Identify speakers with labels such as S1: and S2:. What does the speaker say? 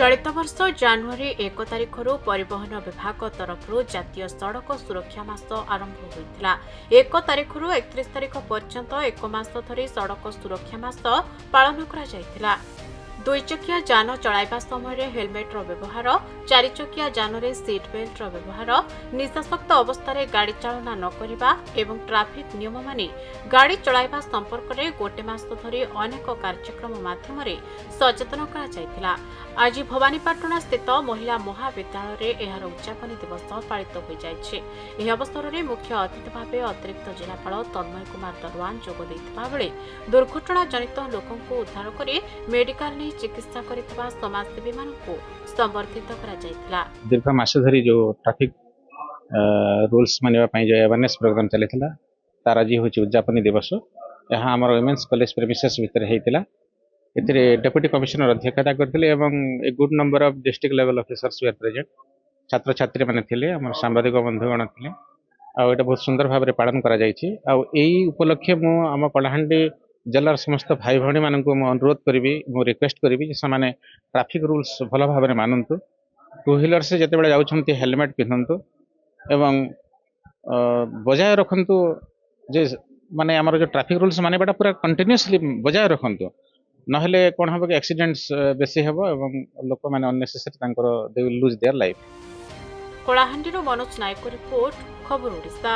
S1: चलित वर्ष जानुरी 1 तारिखରୁ परिवहन विभाग तरफରୁ ଜାତୀୟ ସଡ଼କ ସୁରକ୍ଷା ମାସ ଆରମ୍ଭ ହୋଇଥିଲା। 1 ତାରିଖରୁ 31 ତାରିଖ ପର୍ଯ୍ୟନ୍ତ 1 ମାସ ଧରି ସଡ଼କ ସୁରକ୍ଷା ମାସ ପାଳନ କରାଯାଇଥିଲା। ଦୁଇଚକିଆ ଯାନ ଚଳାଇବା ସମୟରେ ହେଲମେଟ୍ର ବ୍ୟବହାର, ଚାରିଚକିଆ ଯାନରେ ସିଟ୍ ବେଲ୍ଟର ବ୍ୟବହାର, ନିଶାସକ୍ତ ଅବସ୍ଥାରେ ଗାଡ଼ି ଚାଳନା ନ କରିବା ଏବଂ ଟ୍ରାଫିକ୍ ନିୟମ ମାନି ଗାଡ଼ି ଚଳାଇବା ସମ୍ପର୍କରେ ଗୋଟେ ମାସ ଧରି ଅନେକ କାର୍ଯ୍ୟକ୍ରମ ମାଧ୍ୟମରେ ସଚେତନ କରାଯାଇଥିଲା। ଆଜି ଭବାନୀପାଟଣା ସ୍ଥିତ ମହିଳା ମହାବିଦ୍ୟାଳୟରେ ଏହାର ଉଦ୍ଯାପନୀ ଦିବସ ପାଳିତ ହୋଇଯାଇଛି। ଏହି ଅବସରରେ ମୁଖ୍ୟ ଅତିଥି ଭାବେ ଅତିରିକ୍ତ ଜିଲ୍ଲାପାଳ ତନ୍ମୟ କୁମାର ଦରୱାନ ଯୋଗ ଦେଇଥିବା ବେଳେ ଦୁର୍ଘଟଣା ଜନିତ ଲୋକଙ୍କୁ ଉଦ୍ଧାର କରି ମେଡିକାଲ ନେଇ ଚିକିତ୍ସା କରିଥିବା ସମାଜସେବୀମାନଙ୍କୁ ସମ୍ବର୍ଦ୍ଧିତ କରାଯାଇଥିଲା।
S2: दीर्घ मास धरी जो ट्रैफिक रूल्स मानिबा पई जो अवेयरनेस प्रोग्राम चलेथिला तार आज होची उद्यापनी दिवस। यहाँ आमर वुमेन्स कॉलेज प्रेमिसेस भितर हेतिला। एथिरे डेप्यूटी कमिश्नर अध्यक्षता करथिले एवं a good number of district level officers were present. छात्र छात्री माने थिले, हमर सांबादिक बंधुगण थिले। आ एटा बहुत सुंदर भाव रे पालन करा जायछि। आ एई उपलक्ष्य मु हम कलाहांडी जिलार समस्त भाई भणी माननको मु अनुरोध करबी, मु रिक्वेस्ट करबी जे समाने ट्रैफिक रूल्स भल भाव रे मानंतु। टू व्हीलर से जेते बेले जाउछंती हेलमेट पिंधंतु एवं बजाय रखंतु जे माने हमर जो ट्रैफिक रूल्स माने बेटा पूरा कंटिन्यूअसली बजाय रखंतु। नहले कोन हबो कि एक्सीडेंट्स बेसी हेबो एवं लोक माने अननेसेसरी तांकर they will lose their life.
S1: कलाहांडीरो मनोज नायक रिपोर्ट, खबर ओडिशा।